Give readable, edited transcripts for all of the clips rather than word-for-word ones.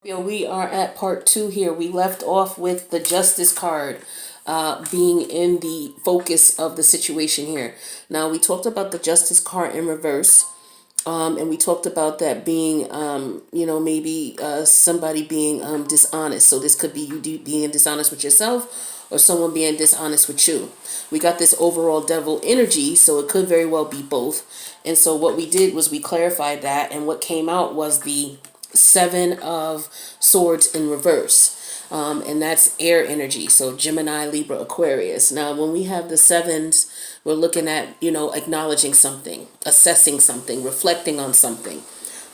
We are at part two here. We left off with the Justice card being in the focus of the situation here. Now, we talked about the Justice card in reverse. And we talked about that being, maybe somebody being dishonest. So this could be you being dishonest with yourself or someone being dishonest with you. We got this overall devil energy, so it could very well be both. And so what we did was we clarified that, and what came out was the Seven of Swords in reverse. And that's air energy. So Gemini, Libra, Aquarius. Now, when we have the sevens, we're looking at, acknowledging something, assessing something, reflecting on something.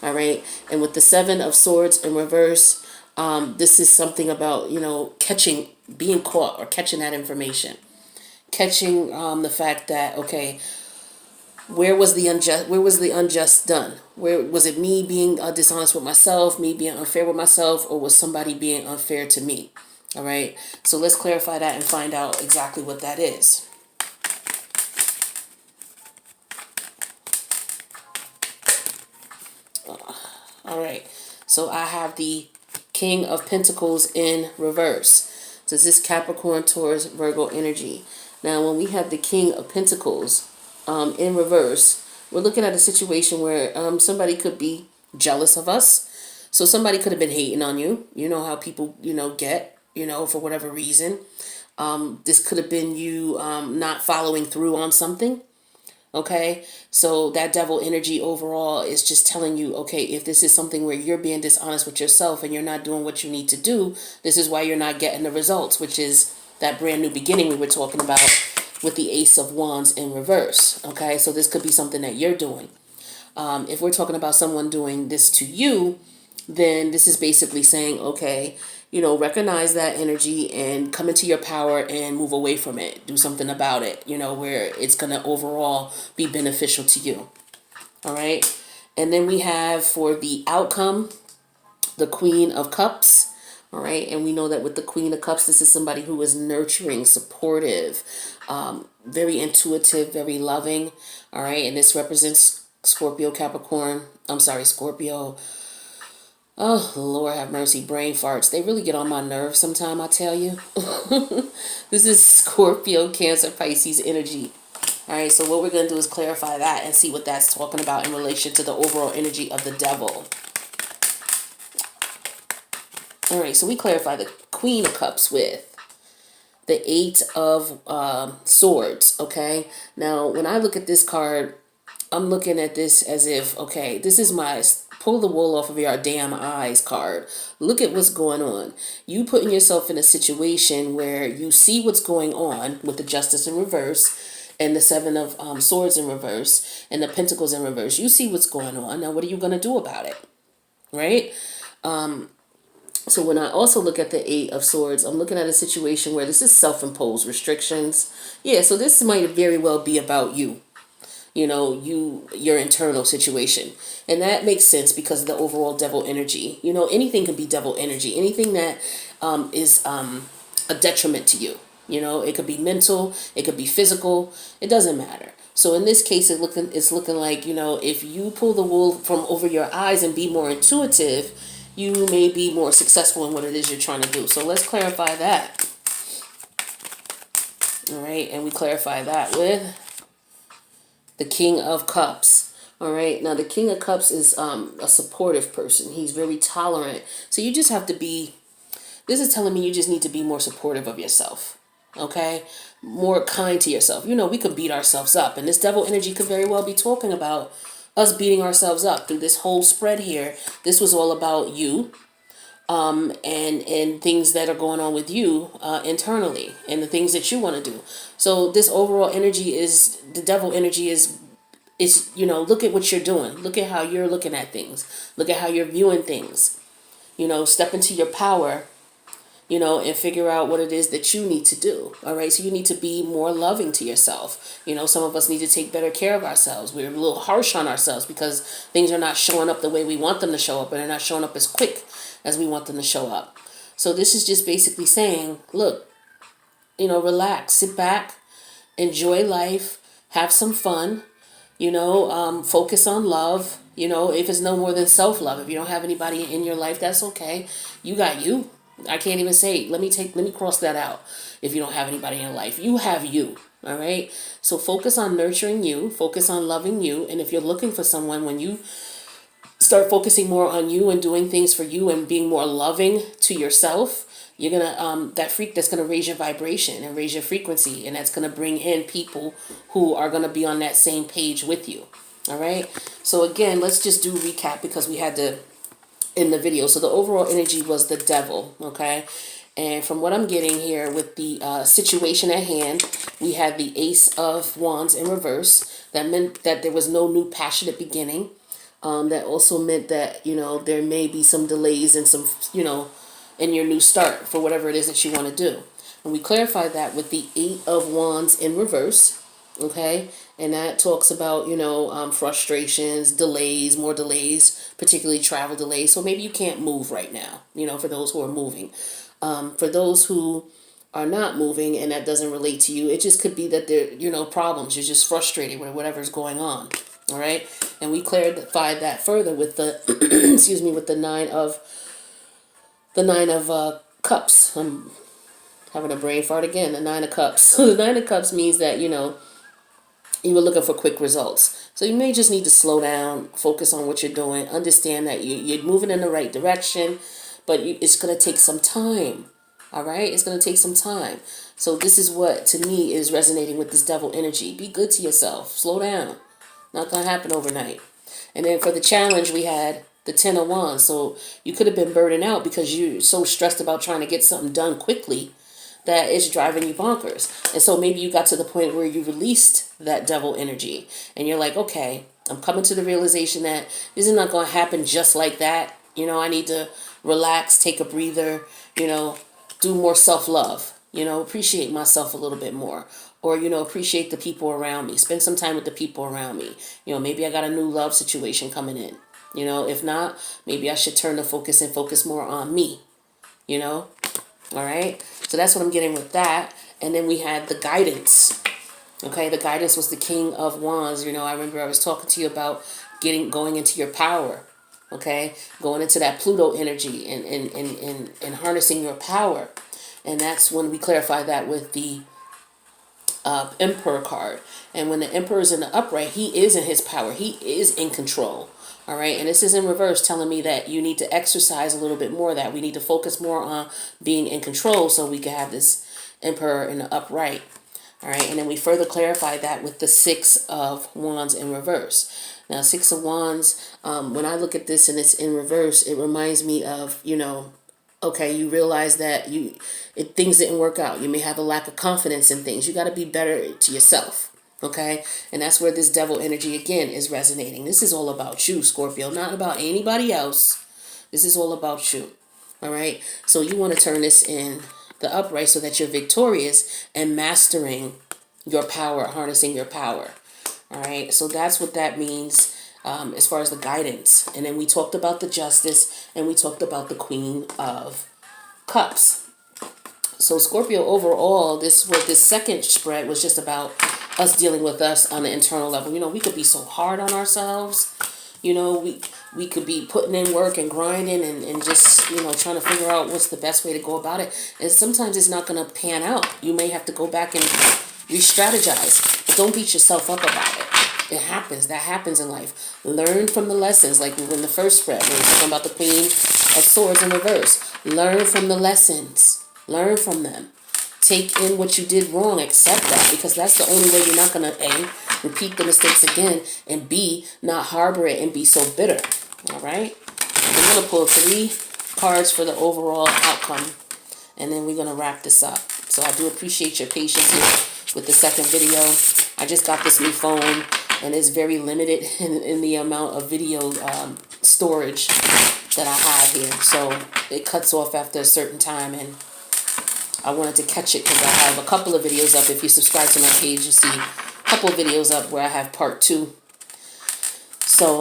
All right. And with the Seven of Swords in reverse, this is something about, catching, being caught or catching that information, catching the fact that, okay, where was the unjust done? Where was it? Me being dishonest with myself, me being unfair with myself, or was somebody being unfair to me? All right, so let's clarify that and find out exactly what that is. All right, so I have the King of Pentacles in reverse. So this is Capricorn, Taurus, Virgo energy. Now, when we have the King of Pentacles in reverse, we're looking at a situation where somebody could be jealous of us. So somebody could have been hating on you. You know how people, get, for whatever reason. This could have been you not following through on something. Okay, so that devil energy overall is just telling you, okay, if this is something where you're being dishonest with yourself and you're not doing what you need to do, this is why you're not getting the results, which is that brand new beginning we were talking about with the Ace of Wands in reverse. Okay, so this could be something that you're doing. If we're talking about someone doing this to you, then this is basically saying, okay, recognize that energy and come into your power and move away from it. Do something about it, where it's going to overall be beneficial to you. All right. And then we have for the outcome, the Queen of Cups. All right. And we know that with the Queen of Cups, this is somebody who is nurturing, supportive, very intuitive, very loving. All right. And this represents Scorpio, Capricorn. I'm sorry, Scorpio. Oh, Lord have mercy, brain farts. They really get on my nerves sometime, I tell you. This is Scorpio, Cancer, Pisces energy. All right, so what we're going to do is clarify that and see what that's talking about in relation to the overall energy of the devil. All right, so we clarify the Queen of Cups with the Eight of Swords, okay? Now, when I look at this card, I'm looking at this as if, okay, this is my pull the wool off of your damn eyes card. Look at what's going on. You putting yourself in a situation where you see what's going on with the Justice in reverse and the Seven of Swords in reverse and the Pentacles in reverse. You see what's going on. Now, what are you going to do about it? Right? So when I also look at the Eight of Swords, I'm looking at a situation where this is self-imposed restrictions. Yeah, so this might very well be about you. Your internal situation. And that makes sense because of the overall devil energy. Anything can be devil energy. Anything that is a detriment to you. It could be mental, it could be physical, it doesn't matter. So in this case, it's looking like, if you pull the wool from over your eyes and be more intuitive, you may be more successful in what it is you're trying to do. So let's clarify that. All right, and we clarify that with the King of Cups. All right. Now, the King of Cups is a supportive person. He's very tolerant. So you just have to be, this is telling me you just need to be more supportive of yourself. Okay. More kind to yourself. We could beat ourselves up. And this devil energy could very well be talking about us beating ourselves up through this whole spread here. This was all about you. And things that are going on with you internally and the things that you want to do. So this overall energy is, the devil energy is look at what you're doing. Look at how you're looking at things. Look at how you're viewing things. Step into your power, and figure out what it is that you need to do. All right. So you need to be more loving to yourself. Some of us need to take better care of ourselves. We're a little harsh on ourselves because things are not showing up the way we want them to show up, and they're not showing up as quick as we want them to show up. So this is just basically saying, look, relax, sit back, enjoy life, have some fun, Focus on love. If it's no more than self-love. If you don't have anybody in your life, that's okay. You got you. I can't even say, let me cross that out. If you don't have anybody in your life, you have you. All right. So focus on nurturing you, focus on loving you. And if you're looking for someone, when you start focusing more on you and doing things for you and being more loving to yourself, you're gonna that's gonna raise your vibration and raise your frequency, and that's gonna bring in people who are gonna be on that same page with you. All right. So again, let's just do recap because we had to in the video. So the overall energy was the devil. Okay. And from what I'm getting here with the situation at hand, we had the Ace of Wands in reverse. That meant that there was no new passionate beginning. That also meant that, there may be some delays and some, in your new start for whatever it is that you want to do. And we clarified that with the Eight of Wands in reverse. Okay. And that talks about, frustrations, delays, more delays, particularly travel delays. So maybe you can't move right now, for those who are moving. For those who are not moving and that doesn't relate to you, it just could be that there, problems. You're just frustrated with whatever's going on. All right. And we clarified that further with the, excuse me, with the nine of cups. I'm having a brain fart again. The Nine of Cups. So the Nine of Cups means that, you were looking for quick results. So you may just need to slow down, focus on what you're doing, understand that you're moving in the right direction, but it's going to take some time. All right? It's going to take some time. So this is what, to me, is resonating with this devil energy. Be good to yourself. Slow down. Not going to happen overnight. And then for the challenge, we had the Ten of Wands. So you could have been burning out because you're so stressed about trying to get something done quickly that it's driving you bonkers. And so maybe you got to the point where you released that devil energy and you're like, okay, I'm coming to the realization that this is not going to happen just like that. I need to relax, take a breather, do more self-love, appreciate myself a little bit more, or, appreciate the people around me, spend some time with the people around me. Maybe I got a new love situation coming in. If not, maybe I should turn the focus and focus more on me, all right. So that's what I'm getting with that. And then we had the guidance. Okay, the guidance was the King of Wands. I remember I was talking to you about going into your power. Okay, going into that Pluto energy and harnessing your power. And that's when we clarify that with the Emperor card. And when the Emperor is in the upright, he is in his power. He is in control. All right. And this is in reverse, telling me that you need to exercise a little bit more of that. We need to focus more on being in control so we can have this Emperor in the upright. All right. And then we further clarify that with the Six of Wands in reverse. Now, Six of Wands, when I look at this and it's in reverse, it reminds me of, okay, you realize that things didn't work out. You may have a lack of confidence in things. You got to be better to yourself. Okay. And that's where this devil energy again is resonating. This is all about you, Scorpio, not about anybody else. This is all about you. All right. So you want to turn this in the upright so that you're victorious and mastering your power, harnessing your power. All right. So that's what that means as far as the guidance. And then we talked about the Justice and we talked about the Queen of Cups. So Scorpio, overall, this second spread was just about us dealing with us on the internal level. We could be so hard on ourselves. We could be putting in work and grinding and just, trying to figure out what's the best way to go about it. And sometimes it's not going to pan out. You may have to go back and re-strategize. But don't beat yourself up about it. It happens. That happens in life. Learn from the lessons, like in the first spread, when we're talking about the Queen of Swords in reverse. Learn from the lessons. Learn from them. Take in what you did wrong. Accept that, because that's the only way you're not going to, A, repeat the mistakes again, and B, not harbor it and be so bitter. All right? I'm going to pull 3 cards for the overall outcome, and then we're going to wrap this up. So I do appreciate your patience here with the second video. I just got this new phone, and it's very limited in the amount of video storage that I have here. So it cuts off after a certain time, and I wanted to catch it because I have a couple of videos up. If you subscribe to my page, you see a couple of videos up where I have part 2. So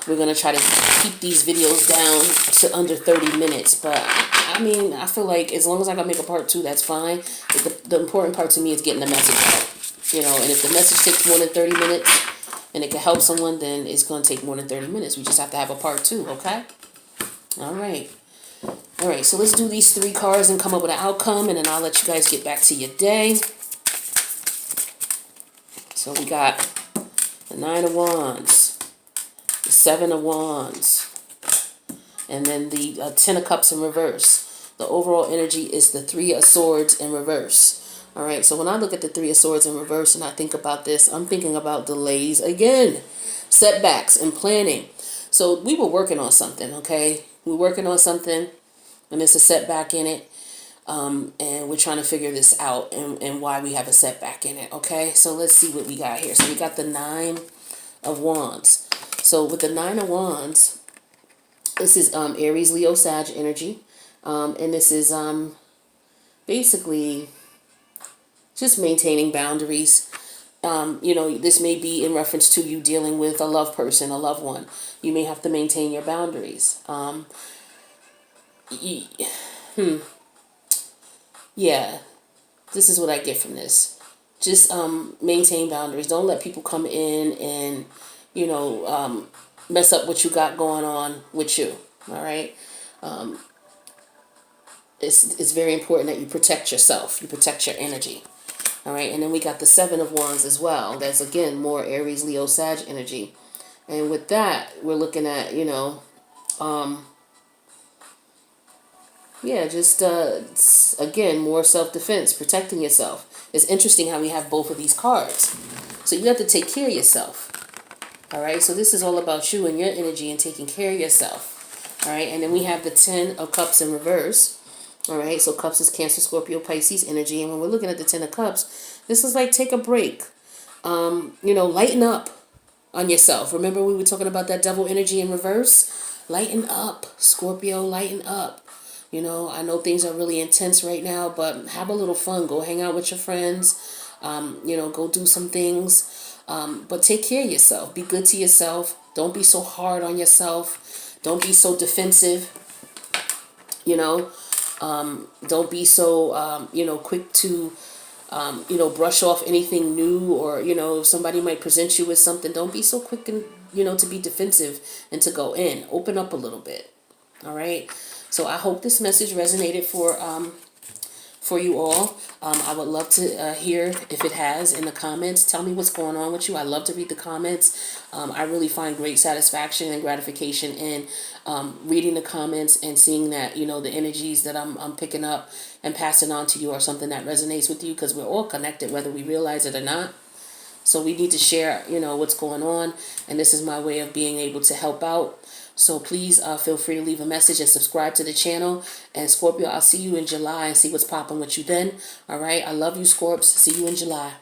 we're going to try to keep these videos down to under 30 minutes. But I mean, I feel like as long as I can make a part 2, that's fine. The important part to me is getting the message out. And if the message takes more than 30 minutes, and it can help someone, then it's going to take more than 30 minutes. We just have to have a part 2, okay? All right. All right, so let's do these 3 cards and come up with an outcome, and then I'll let you guys get back to your day. So we got the 9 of Wands, the 7 of Wands, and then the 10 of Cups in reverse. The overall energy is the 3 of Swords in reverse. All right, so when I look at the 3 of Swords in reverse and I think about this, I'm thinking about delays again, setbacks and planning. So we were working on something, okay? We're working on something, and there's a setback in it, and we're trying to figure this out and why we have a setback in it, okay? So let's see what we got here. So we got the 9 of Wands. So with the 9 of Wands, this is Aries, Leo, Sag energy, and this is basically just maintaining boundaries. This may be in reference to you dealing with a loved person, a loved one. You may have to maintain your boundaries. Yeah, this is what I get from this. Just maintain boundaries. Don't let people come in and, mess up what you got going on with you. All right? It's very important that you protect yourself. You protect your energy. All right, and then we got the 7 of Wands as well. That's, again, more Aries, Leo, Sag energy. And with that, we're looking at, just, again, more self-defense, protecting yourself. It's interesting how we have both of these cards. So you have to take care of yourself. All right, so this is all about you and your energy and taking care of yourself. All right, and then we have the 10 of Cups in reverse. All right, so Cups is Cancer, Scorpio, Pisces energy. And when we're looking at the 10 of Cups, this is like take a break. Lighten up on yourself. Remember we were talking about that Devil energy in reverse? Lighten up, Scorpio, lighten up. I know things are really intense right now, but have a little fun. Go hang out with your friends. Go do some things. But take care of yourself. Be good to yourself. Don't be so hard on yourself. Don't be so defensive. Don't be so, quick to, brush off anything new, or, if somebody might present you with something, don't be so quick and, to be defensive and to go in. Open up a little bit. All right. So I hope this message resonated for you all. I would love to hear if it has in the comments. Tell me what's going on with you. I love to read the comments. I really find great satisfaction and gratification in reading the comments and seeing that, the energies that I'm picking up and passing on to you are something that resonates with you, because we're all connected, whether we realize it or not. So we need to share, what's going on. And this is my way of being able to help out. So please feel free to leave a message and subscribe to the channel. And Scorpio, I'll see you in July and see what's popping with you then. All right. I love you, Scorps. See you in July.